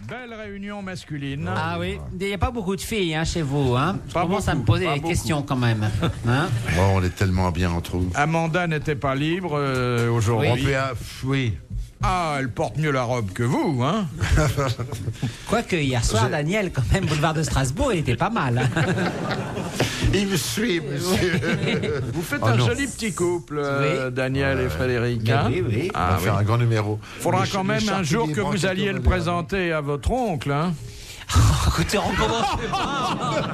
Belle réunion masculine. Ah oui, il n'y a pas beaucoup de filles chez vous. Je commence à me poser des questions quand même. Bon, on est tellement bien entre nous. Amanda n'était pas libre aujourd'hui. Oui. Ah, elle porte mieux la robe que vous, hein. Quoique hier soir, Daniel, quand même, boulevard de Strasbourg, il était pas mal. Il me suit, monsieur. Vous faites un joli petit couple, Daniel et Frédéric. Hein? Oui. On va faire un grand numéro. Faudra quand même un jour que vous alliez le présenter à votre oncle, hein. Écoutez, recommencez pas.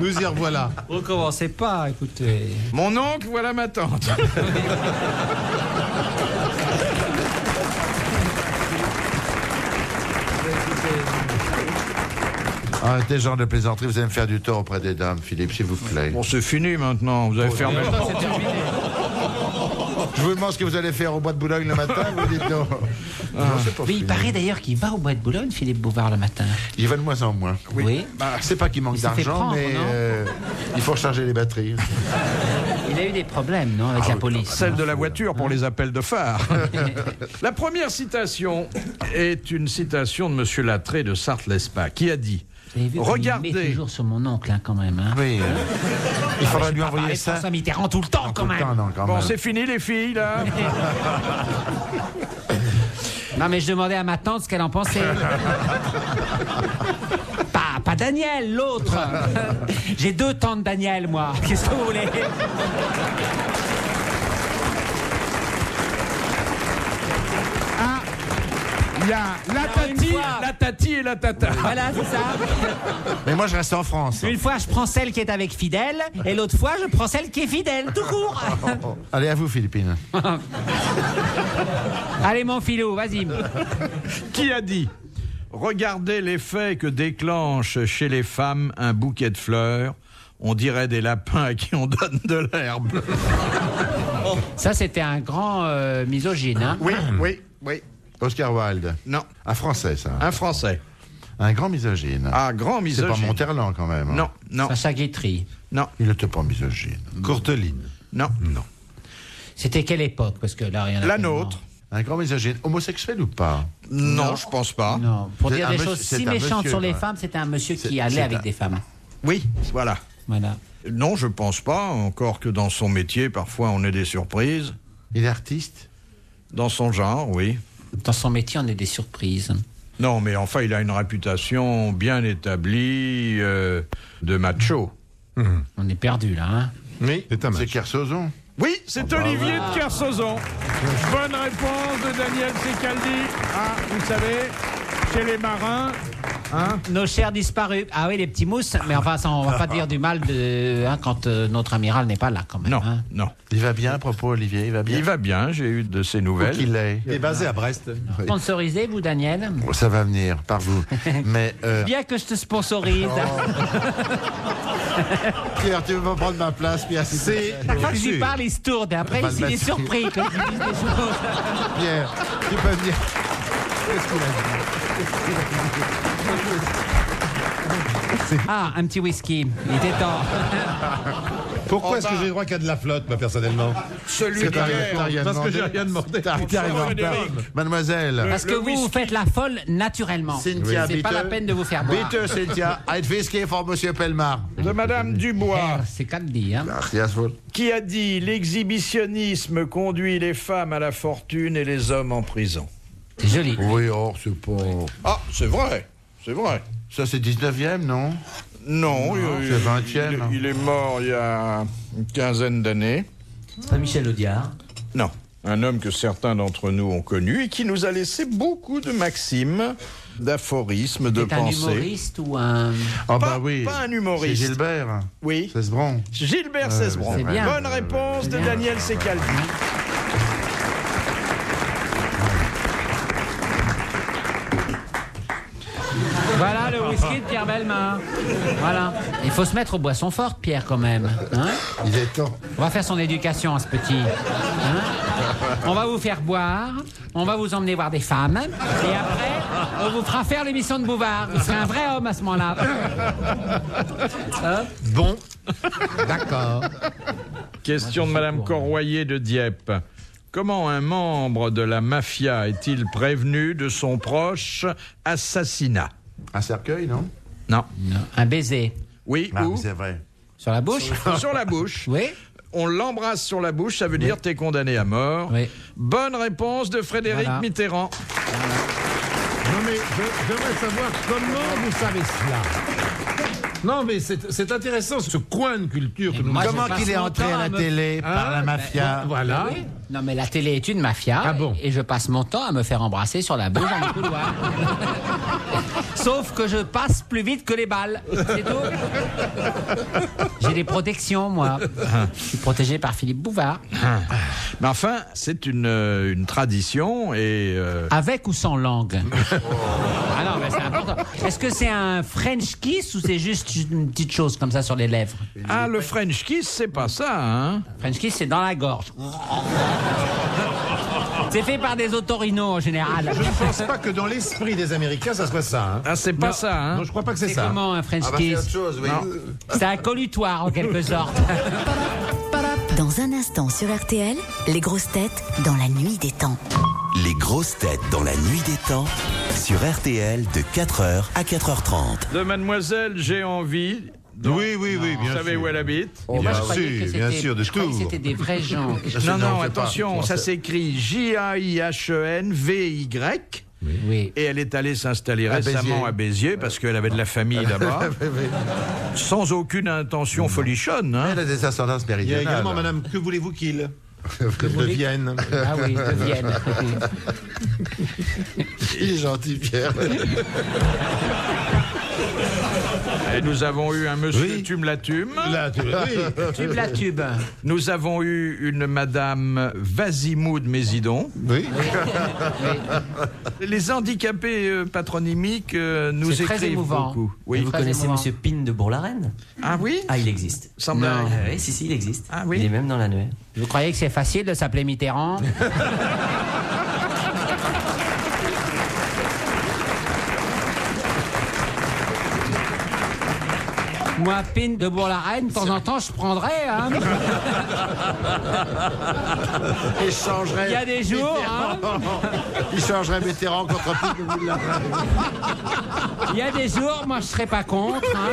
Nous y revoilà. Recommencez pas, écoutez. Mon oncle, voilà ma tante. Arrêtez ce genre de plaisanterie, vous allez me faire du tort auprès des dames, Philippe, s'il vous plaît. Bon, c'est fini maintenant, vous avez fermé le C'est terminé. Je vous demande ce que vous allez faire au bois de Boulogne le matin, vous dites non. Non, c'est pas Oui, il fini. paraît d'ailleurs qu'il va au bois de Boulogne, Philippe Bouvard, le matin. Il va de moins en moins. Oui. C'est pas qu'il manque Il s'est fait d'argent, prendre, mais non il faut recharger les batteries. Il a eu des problèmes, non, avec la police. Celle de la voiture pour les appels de phare. La première citation est une citation de M. Lattré de Sarthe-Lespas, qui a dit Vous avez vu comme regardez. il met toujours sur mon oncle, quand même. Oui. Il faudra lui envoyer ça. François Mitterrand tout le temps, quand même. Bon, c'est fini les filles, là. Non, mais je demandais à ma tante ce qu'elle en pensait. Pas Daniel, l'autre. J'ai 2 tantes Daniel, moi. Qu'est-ce que vous voulez? Il y a la tati et la tata. Voilà, c'est ça. Mais moi, je reste en France. Une fois, je prends celle qui est avec Fidèle, et l'autre fois, je prends celle qui est fidèle, tout court. Allez, à vous, Philippine. Allez, mon filou, vas-y. Qui a dit regardez l'effet que déclenche chez les femmes un bouquet de fleurs. On dirait des lapins à qui on donne de l'herbe. Ça, c'était un grand misogyne, hein. Oui. Oscar Wilde. Non, Un Français, ça. un Français. Un grand misogyne. Ah, grand C'est misogyne. pas Monterland, quand même. hein. Non. Sacha Guitry. Il n'était pas misogyne. Courteline. Non. C'était quelle époque? Parce que là, rien. La nôtre. Un grand misogyne. Homosexuel ou pas? Non, je pense pas. Non, pour C'est dire un des monsieur- choses c'est si un méchantes monsieur, sur les quoi. femmes, c'était un monsieur qui C'est allait avec un- des femmes. Oui, voilà. Voilà. Non, je pense pas. Encore que dans son métier, parfois, on ait des surprises. Il est artiste? Dans son genre, oui. Dans son métier, on est des surprises. Non, mais enfin, il a une réputation bien établie de macho. On est perdu là, hein. Oui. C'est Kersozon. Oui, c'est Olivier de Kersauzon. Bonne réponse de Daniel Secaldi. Ah, vous savez, chez les marins, hein. Nos chers disparus. Ah oui, les petits mousses. Mais enfin, ça, on va pas dire du mal de quand notre amiral n'est pas là, quand même. Non, hein. non. Il va bien, à propos, Olivier? Il va bien? Il va bien, j'ai eu de ses Où nouvelles. qu'il est. Il est basé à Brest. Sponsorisé, vous, Daniel? Ça va venir, par vous. Mais, Bien que je te sponsorise. Pierre, tu veux pas prendre ma place, Pierre? C'est Chaque fois que je lui parle, il se tourne. Et après, Pas le il est mettre. surpris quand je lui dis des choses. Pierre, tu peux venir. Qu'est-ce qu'il a dit? Ah, un petit whisky. Il était temps. Pourquoi est-ce que j'ai le droit qu'à de la flotte, moi, personnellement? Celui C'est qui est... Parce que j'ai rien demandé. T'as arrivé en retard. Mademoiselle. Parce que Le vous, whisky. vous faites la folle naturellement. Cynthia, C'est pas bitte. la peine de vous faire boire. Bitte, Cynthia. Ein Whisky for Monsieur Pellemard. de Madame Dubois, C'est qu'à le dire. Hein. Gracias, Paul. qui a dit l'exhibitionnisme conduit les femmes à la fortune et les hommes en prison. C'est joli. Oui, c'est pas... Ah, c'est vrai, c'est vrai. Ça, c'est 19e, non? Non, c'est 20e. il est mort il y a une quinzaine d'années. C'est pas Michel Audiard. Non, un homme que certains d'entre nous ont connu et qui nous a laissé beaucoup de maximes, d'aphorismes, de C'est un pensées. humoriste ou un... Ah Pas- bah oui. pas un humoriste. C'est Gilbert. Oui, Cesbron. Gilbert Cesbron. c'est bien. Bonne réponse de bien. Daniel Secaldi. Voilà le whisky de Pierre Bellemare. Voilà. Il faut se mettre aux boissons fortes, Pierre, quand même. Hein, Il est temps. on va faire son éducation à ce petit. Hein, on va vous faire boire, on va vous emmener voir des femmes, et après, on vous fera faire l'émission de Bouvard. Vous serez un vrai homme à ce moment-là. Hein? Bon. D'accord. Question de Madame Corroyer de Dieppe. Comment un membre de la mafia est-il prévenu de son proche assassinat? Un cercueil, non? Non. Un baiser. Oui, Ah, ou c'est vrai. Sur la bouche? sur la bouche. Oui. On l'embrasse sur la bouche, ça veut dire t'es condamné à mort. Oui. Bonne réponse de Frédéric Voilà. Mitterrand. Non mais j'aimerais savoir comment vous savez cela. Non mais c'est intéressant ce coin de culture que nous moi, Comment je passe qu'il est mon entré temps à à la me- télé par la mafia? Voilà. Oui. Non, mais la télé est une mafia. Ah bon? Et je passe mon temps à me faire embrasser sur la bouche dans le couloir. Sauf que je passe plus vite que les balles. C'est tout. J'ai des protections, moi. Je suis protégé par Philippe Bouvard. Mais enfin, c'est une tradition et... Avec ou sans langue? Ah non, mais c'est important. Est-ce que c'est un French kiss ou c'est juste une petite chose comme ça sur les lèvres? Ah, le French kiss, c'est pas ça, hein? French kiss, c'est dans la gorge. C'est fait par des otorinos en général. Je ne pense pas que dans l'esprit des Américains ça soit ça. Hein. Ah, c'est pas ça, hein? Non, je crois pas que c'est C'est ça. comment un French Ah bah c'est kiss? autre chose, oui. C'est un collutoire en quelque sorte. Dans un instant sur RTL, les grosses têtes dans la nuit des temps. Les grosses têtes dans la nuit des temps sur RTL de 4h à 4h30. De Mademoiselle, j'ai envie... Oui, oui, oui, Vous bien savez sûr. où elle habite? Et moi, je bien croyais que sûr, bien c'était- sûr, de je croyais que tout. c'était des vrais gens. Non, non, c'est pas attention, ça français. s'écrit Jaihenvy. Oui. Et elle est allée s'installer À récemment Béziers. à Béziers parce qu'elle avait de la famille là-bas, sans aucune intention folichonne. Hein. Elle a des ascendances Il y a méridionales. également madame, que voulez-vous qu'il de Vienne. Ah oui, de Vienne. Il est gentil, Pierre. Et nous avons eu un monsieur Oui. Tume-la-Tume. Là, oui. Tube la tube. Nous avons eu une madame Vasimoud Mésidon. Oui. Les handicapés patronymiques nous C'est très écrivent émouvant. beaucoup. Oui. Oui. Vous Très connaissez émouvant. Monsieur Pin de Bourg-la-Reine? Ah oui? Ah, il existe. Sans Non. blague. Oui, si, il existe. Ah oui? Il est même dans l'annuaire. Vous croyez que c'est facile de s'appeler Mitterrand? Moi, Pin de Bourg-la-Reine, de temps en temps, je prendrais. Hein. Il changerait. Il y a des jours, hein. Il changerait Mitterrand contre Pine de Bourg-la-Reine. Il y a des jours, moi, je serais pas contre. Hein.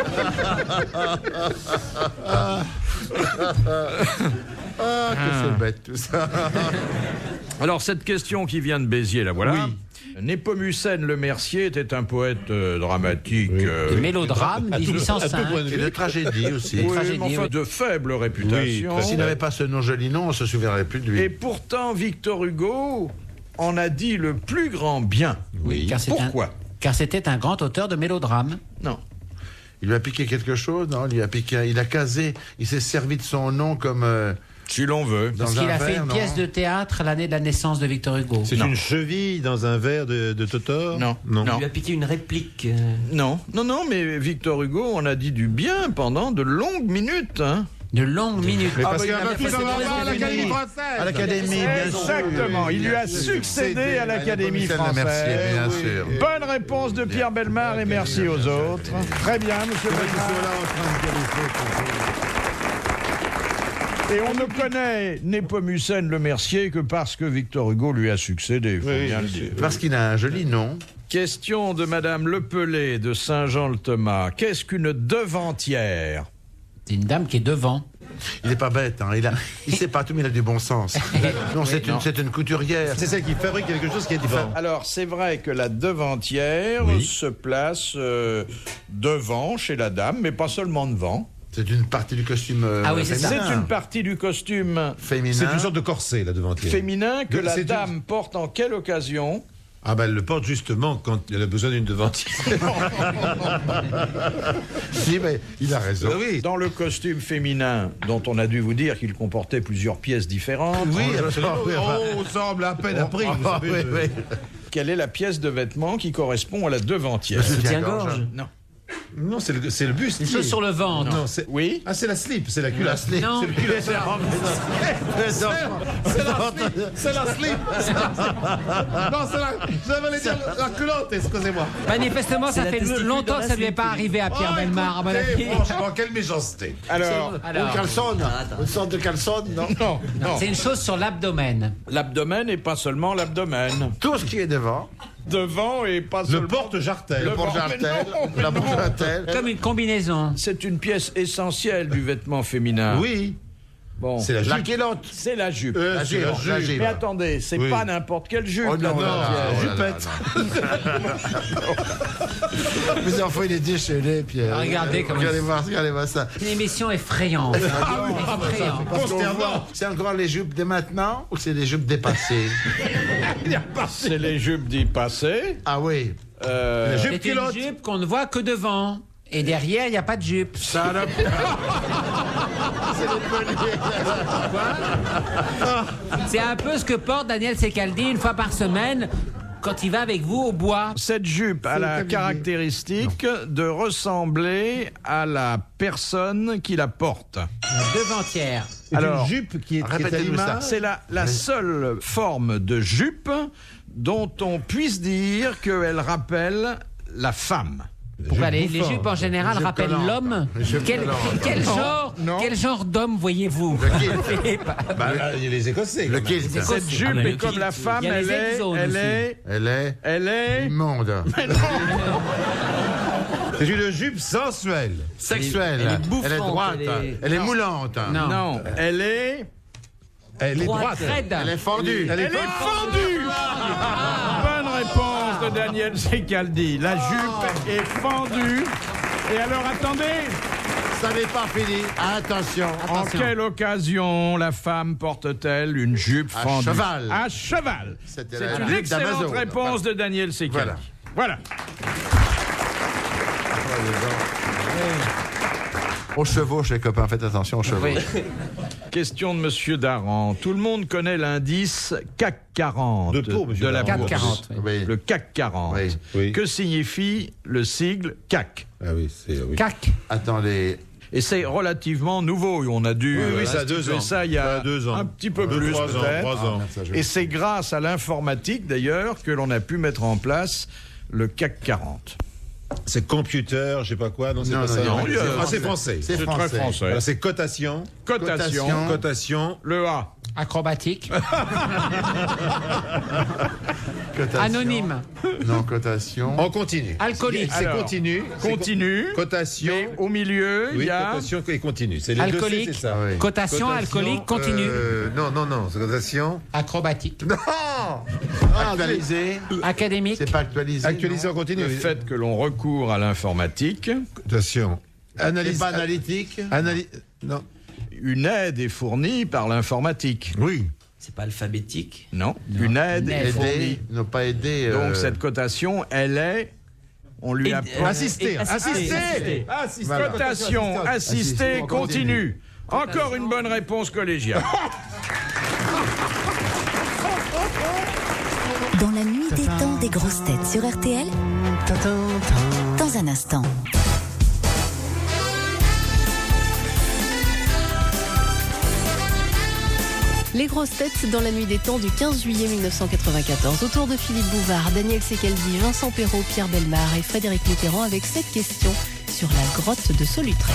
Ah, que c'est bête tout ça. Alors, cette question qui vient de Béziers, la voilà. Népomucène Le Mercier était un poète dramatique. Mélodrame, À tout 1805. point de Et vue. de tragédie aussi. Oui, tragédie, mais enfin, oui. de faible réputation. Oui, S'il n'avait pas ce nom joli nom, on se souviendrait plus de lui. Et pourtant, Victor Hugo en a dit le plus grand bien. Oui, car c'est Pourquoi? Car c'était un grand auteur de mélodrame. Non. Il lui a piqué quelque chose, non? Il lui a piqué, il a casé, il s'est servi de son nom comme Si l'on veut. dans Parce un qu'il a fait verre, une non? pièce de théâtre l'année de la naissance de Victor Hugo. C'est une cheville dans un verre de Totor? Non. Non. Non. Il lui a piqué une réplique. Non, mais Victor Hugo en a dit du bien pendant de longues minutes. Hein. De longues minutes. Mais parce bah, qu'il il va a plus fait en des avoir à l'Académie À française. l'Académie, bien sûr. Exactement, il lui a Bien sûr. succédé à l'Académie Népomucène Le française. Mercier, bien sûr. Bonne réponse de Pierre Bellemare et merci aux autres. Très bien, monsieur Bellemare. Et on ne connaît Népomucène Le Mercier que parce que Victor Hugo lui a succédé, il faut Oui, bien le bien dire. Parce qu'il a un joli nom. Question de Madame Lepelé de Saint-Jean-le-Thomas. Qu'est-ce qu'une devantière? C'est une dame qui est devant. Il n'est pas bête, hein. Il sait pas tout, mais il a du bon sens. Non, c'est une couturière. C'est celle qui fabrique quelque chose qui est différent. Alors, c'est vrai que la devantière se place devant chez la dame, mais pas seulement devant. C'est une partie du costume Ah oui, c'est ça. féminin. C'est une partie du costume Féminin. C'est une sorte de corset, là, devant elle. féminin que la C'est une- dame porte en quelle occasion? Ah ben, elle le porte justement quand elle a besoin d'une devantille. Si, mais il a raison. Oui. Dans le costume féminin, dont on a dû vous dire qu'il comportait plusieurs pièces différentes, Oui, absolument. Oui, enfin, Oh, semble à peine appris. vous ah, savez, oui, je- oui. quelle est la pièce de vêtement qui correspond à la devantière? Le Soutien-gorge. soutien-gorge. Non. Non, c'est le bustier. Une chose sur le ventre. Non, c'est... Oui. Ah, c'est la slip, c'est la culotte. Non. C'est le culotte. C'est la slip. Non, j'allais dire la culotte, excusez-moi. Manifestement, ça fait longtemps que ça ne lui est pas arrivé à Pierre Bellemare, à mon avis. Franchement, quelle méchanceté. Alors, Une caleçon, une sorte de caleçon, non? non. C'est une chose sur l'abdomen. L'abdomen et pas seulement l'abdomen. Tout ce qui est devant, Devant et pas seulement... Le porte-jartel. le porte-jartel, la porte-jartel. Comme une combinaison. C'est une pièce essentielle du vêtement féminin. Oui, Bon. C'est la la jupe. culotte. C'est la jupe. La jupe, la jupe. Mais attendez, c'est Oui. pas n'importe quelle jupe. Oh non, là, non, Pierre. Mes enfants, il est déchaîné, Pierre. Regardez comment Regardez-moi ça. Une émission effrayante. Effrayante. Parce qu'on voit, c'est encore les jupes de maintenant ou c'est des jupes dépassées? C'est les jupes d'y passer. Ah oui. La jupe C'est une culotte. jupe qu'on ne voit que devant. Et derrière, il n'y a pas de jupe. Ça n'a- C'est un peu ce que porte Daniel Secaldi une fois par semaine quand il va avec vous au bois. Cette jupe a la caractéristique de ressembler à la personne qui la porte. Devantière. C'est Alors, une jupe qui est à répétez-nous ça. l'image. C'est la seule forme de jupe dont on puisse dire qu'elle rappelle la femme. Pourquoi les bouffant. jupes en général Les jupes rappellent collantes. l'homme? Les jupes collantes. Quel genre d'homme voyez-vous? Philippe. Bah, là, il y a les Écossais. Le quand même. kilt. Cette jupe Ah, mais est le comme kilt. la femme, Il y a les Z-zones Elle est elle est immonde. C'est une jupe sensuelle. Sexuelle. Elle est bouffante, Elle est droite. Elle est moulante. Non. elle est Elle est droite. Raide. Elle est fendue. elle est fendue. Bonne réponse de Daniel Secaldi. La jupe est fendue. Et alors attendez, Ça n'est pas fini. Attention. en quelle occasion la femme porte-t-elle une jupe À fendue? cheval. À cheval. C'était C'est la une jupe excellente d'Amazon. réponse de Daniel Secaldi. Voilà. Aux chevaux, les copains, faites attention aux chevaux. Oui. Question de Monsieur Daran. Tout le monde connaît l'indice CAC 40 De peau, monsieur la Daran. bourse. 40, oui. Oui. Le CAC 40. Oui. Oui. Que signifie le sigle CAC? Ah oui, c'est... Oui. Cac. Attendez. Et c'est relativement nouveau. On a dû Oui, ça a 2 instituer ans. ça il y a 2 ans. un petit peu 2, plus 3 ans, peut-être. 3 ans. Et c'est grâce à l'informatique d'ailleurs que l'on a pu mettre en place le CAC 40. C'est computer, je sais pas quoi. Non, c'est Non, pas non, ça. non, oui, C'est français. C'est C'est français. très français. Voilà, c'est cotation. Cotation. Cotation. Le A. Acrobatique. Cotation. Anonyme. Non, cotation. On continue. Alcoolique. C'est Alors, continu. Continue. Cotation. Mais au milieu, il Oui, y a... cotation et continue. C'est les Alcoolique. deux C, c'est ça. Ah oui. Cotation, alcoolique, continue. Non, c'est cotation. Acrobatique. Non. Actualisé. Académique. C'est pas actualisé. Actualisé en continu. Le fait que l'on recourt à l'informatique, Cotation. C'est Analyse. pas analytique. Non. une aide est fournie par l'informatique. Oui. C'est pas alphabétique. Non, une aide est fournie. Aider. Ne pas aider. Donc cette cotation, elle est... On lui apporte... Assister. Assister. Voilà. Cotation assistée Assistée, continue. Encore une bonne réponse collégiale. Dans la nuit des temps des grosses têtes sur RTL, dans un instant. Les grosses têtes dans la nuit des temps du 15 juillet 1994. Autour de Philippe Bouvard, Daniel Secaldi, Vincent Perrault, Pierre Bellemare et Frédéric Mitterrand avec cette question sur la grotte de Solutré.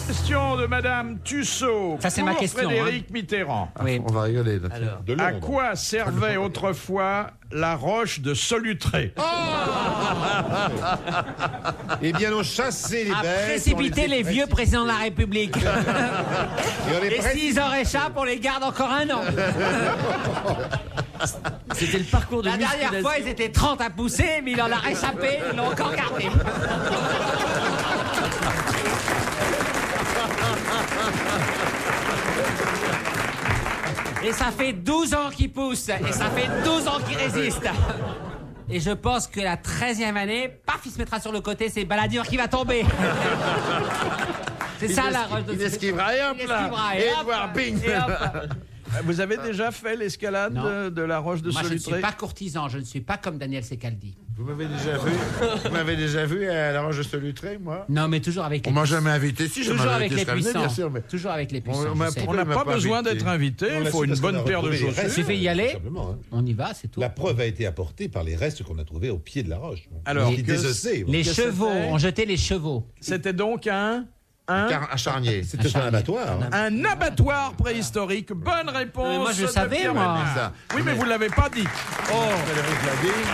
Question de Madame Tussaud. Ça, c'est ma pour question, Frédéric Mitterrand. Oui. On va rigoler. Là. Alors, De À Londres. quoi servait autrefois la roche de Solutré? Eh bien, on chassait les À bêtes. précipiter les vieux présidents de la République. Et on les Et prête- s'ils en réchappent, on les garde encore un an. c'était le parcours de La dernière musculation. fois, ils étaient 30 à pousser, mais il en a réchappé, ils l'ont encore gardé. Et ça fait 12 ans qu'ils poussent, et ça fait 12 ans qu'ils résistent. Et je pense que la 13e année, paf, il se mettra sur le côté, c'est Balladur qui va tomber. C'est ça la roche de Il esquivera et hop Il là. esquivera, Et hop, voir, bing. et hop. Vous avez déjà fait l'escalade Non. de la roche de Moi, je ne Solutré? suis pas courtisan, je ne suis pas comme Daniel Secaldi. Vous m'avez déjà vu Vous m'avez déjà vu à la Roche de Solutré, moi? Non, mais toujours avec On les m'a puissants. jamais invité. Si, je Toujours m'avais avec invité, les je serais venu, puissants. bien sûr, mais- Toujours avec les puissants. On je m'a sais. On Pourquoi n'a il m'a pas pas besoin invité d'être invité, Non, il là, faut c'est une parce qu'on bonne a paire de retrouvé les chaussures. restes. Il suffit d'y aller, Simplement, hein. on y va, c'est tout. La preuve a été apportée par les restes qu'on a trouvés au pied de la roche. Alors, qui que- désossé. Les que chevaux, c'était on jetait les chevaux. C'était donc un charnier. C'était un abattoir. hein. un abattoir préhistorique. Bonne réponse. Mais moi, je de savais, Pierre moi. Bellemare. Ça. Oui, mais vous ne l'avez pas dit. Frédéric l'a dit.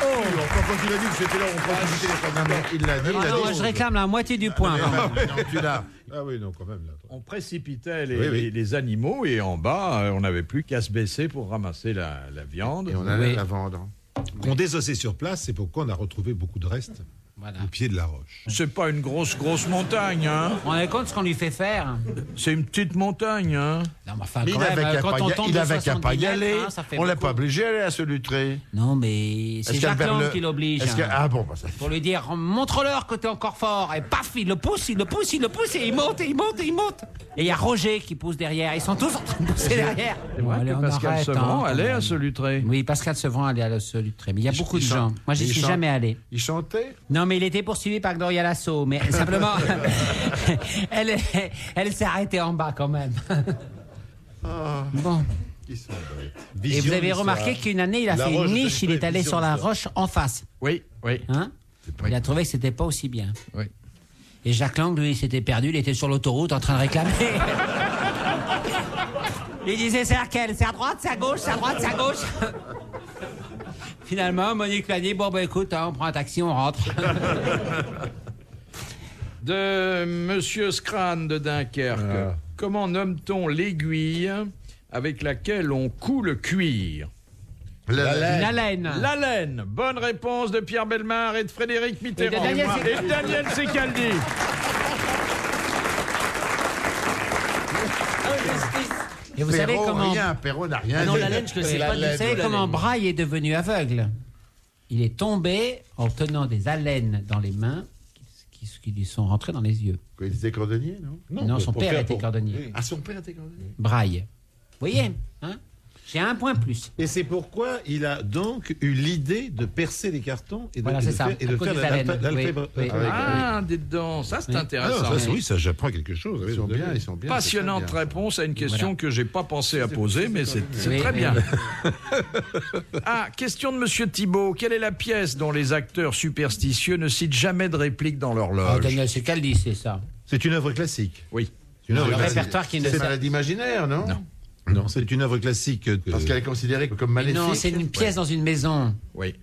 Oui, enfin, quand il a dit que c'était là, on peut visiter les Non, mais il l'a dit. Ah non, moi, je réclame la moitié du point. Non, tu l'as. Ah oui, non, quand même. Là. On précipitait les, Oui, oui. les animaux et en bas, on n'avait plus qu'à se baisser pour ramasser la viande. Et on allait Oui. la vendre. Qu'on désossait sur place, c'est pourquoi on a retrouvé beaucoup de restes Voilà. au pied de la roche. C'est pas une grosse montagne, hein. On est compte ce qu'on lui fait faire. C'est une petite montagne, hein. Non, mais enfin, Mais quand il avait même, qu'à quand pas on y- tombe il de avait qu'à pas y 70 aller. mètres, hein, ça fait On l'a beaucoup. pas obligé d'aller à Solutré. Non, mais c'est Est-ce Jacques qu'Albert Lang Le- qui l'oblige. Est-ce que- hein. Ah bon, bah ça. Pour lui dire, montre-leur que t'es encore fort. Et paf, il le pousse, il le pousse, il le pousse, et il monte, et il monte, et il monte. Et il y a Roger qui pousse derrière. Ils sont tous en train de pousser derrière. C'est vrai Allez, que on Pascal arrête, Sevran hein, allait quand à même. Solutré. Oui, Pascal Sevran allait à la Solutré. Mais il y a beaucoup de il gens. chante. Moi, j'y Il suis chante. jamais allé. Il chantait. Non, mais il était poursuivi par Gloria Lasso. Mais simplement, elle s'est arrêtée en bas quand même. Bon. Ils sont bêtes. Et Vision vous avez d'histoire. remarqué qu'une année, il a La fait une roche de niche, il est Solutré, allé vision sur la d'histoire. roche en face. Oui, oui. Hein il a trouvé que c'était pas aussi bien. Oui. Et Jacques Lang, lui, il s'était perdu, il était sur l'autoroute en train de réclamer. Il disait, c'est laquelle? C'est à droite, c'est à gauche, c'est à droite, c'est à gauche. Finalement, Monique lui a dit, bon, bah écoute, hein, on prend un taxi, on rentre. De Monsieur Scran de Dunkerque. Ah. Comment nomme-t-on l'aiguille avec laquelle on coud le cuir? Une haleine. La laine. Bonne réponse de Pierre Bellemare et de Frédéric Mitterrand. Et de Daniel Secaldi. Et de Daniel Secaldi. Et vous savez comment... Perrault n'a rien Ah non, dit. la laine, je ne sais pas du Vous tout. savez la comment laine. Braille est devenu aveugle? Il est tombé en tenant des haleines dans les mains qui lui sont rentrées dans les yeux. Quoi, il était cordonnier, non? Non, son pour père faire- était cordonnier. Oui. Ah, son père était cordonnier. Braille. Vous voyez, hein? J'ai un point plus. Et c'est pourquoi il a donc eu l'idée de percer les cartons et de, Voilà, et de c'est ça, faire, et à de cause faire des haleines. l'alpèbre. Oui, oui. Ah, dites donc, ça c'est Oui. Ah intéressant. non, ça, oui, ça, j'apprends quelque chose. Ils sont bien, ils sont bien. Passionnante c'est très bien. réponse à une question Voilà. que j'ai pas pensé à poser, mais c'est Oui, très oui. bien. Ah, question de Monsieur Thibault. Quelle est la pièce dont les acteurs superstitieux ne citent jamais de réplique dans leur Ah, loge? Daniel Secaldi, c'est ça. C'est une œuvre classique. Oui. C'est une œuvre Le classique. répertoire qui ne C'est sert. maladie imaginaire, non? Non, c'est une œuvre classique. Parce qu'elle est considérée comme maléfique. Non, c'est une pièce dans une maison. Oui.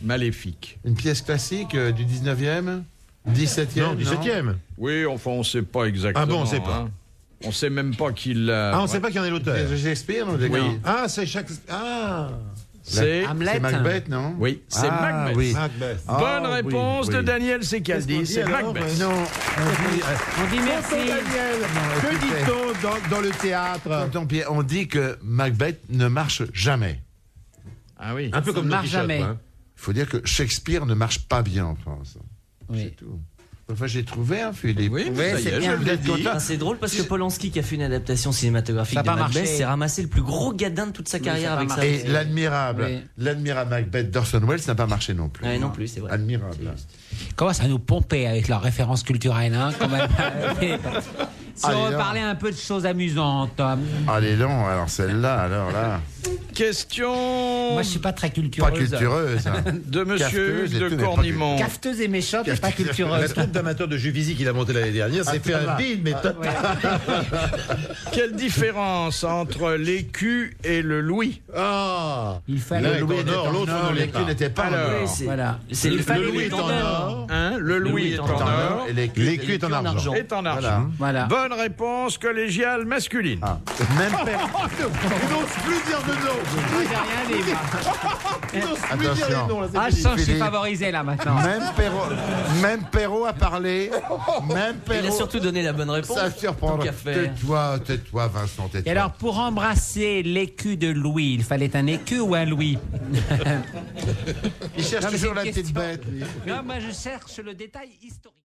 Maléfique. Une pièce classique du 19e, 17e. Non, 17e. Oui, enfin, on ne sait pas exactement. Ah bon, on sait pas. hein. On sait même pas qui l'a. Ah, on ne sait pas qui en est l'auteur. C'est Shakespeare, non? Oui. Ah, c'est chaque. Ah C'est. Hamlet. C'est Macbeth, non? Oui, c'est Ah, Macbeth. oui. Macbeth. Ah, Bonne oui, réponse oui. de Daniel Qu'est-ce qu'on Secaldi. dit C'est alors? Macbeth. Non, On dit merci. Que dit-on dans le théâtre on dit que Macbeth ne marche jamais. Ah oui. Un peu comme Don marche Quichotte, jamais. quoi, hein. Il faut dire que Shakespeare ne marche pas bien en France. Oui. C'est tout. Enfin, j'ai trouvé, hein, Philippe. Oui, Ouais, ça y c'est est, bien. je l'ai dit. Ah, c'est drôle parce que Polanski, qui a fait une adaptation cinématographique Ça a de pas Macbeth, marché. s'est ramassé le plus gros gadin de toute sa carrière ça a avec pas ça. marché. Et l'admirable, Oui. l'admirable Macbeth d'Orson Welles n'a pas marché non plus. Ouais, non plus, c'est vrai. Admirable. Comment ça nous pomper avec leurs références culturelles, hein, quand même. Si Allez, on là. parlait un peu de choses amusantes. Allez, non, alors celle-là, alors là, Question Moi, je suis pas très cultureuse. pas cultureuse. hein. de Monsieur Cafeteuse et Hugues tout, de mais pas Cornimont. Cafeteuse et méchante, et pas La cultureuse. troupe d'amateurs de Juvisy qu'il a monté l'année dernière s'est fait ça un va. bide, mais total. Quelle différence entre l'écu et le louis? Ah Il fallait. L'un est en or, l'autre ne l'est l'écu pas. n'était pas en Alors, or. Oui, c'est Voilà. c'est le Le louis est en or, Hein, le louis est en or. Et l'écu est en argent. Est en argent. Voilà. Bonne réponse collégiale masculine. Ah. Même père. Il n'ose plus dire de nom. Moi, j'ai rien dit, moi. Il n'ose plus dire les Attention. noms, là, c'est Ah, je fini. sens que je suis Philippe. favorisé, là, maintenant. Même Perrault a parlé. Même Il a Perrault. surtout donné la bonne réponse. Ça surprend. Tant qu'à faire. Tais-toi, Vincent, tais-toi. Et alors, pour embrasser l'écu de Louis, il fallait un écu ou un Louis? il cherche Non, mais toujours c'est la une petite question. bête. lui. Non, moi, je cherche le détail historique.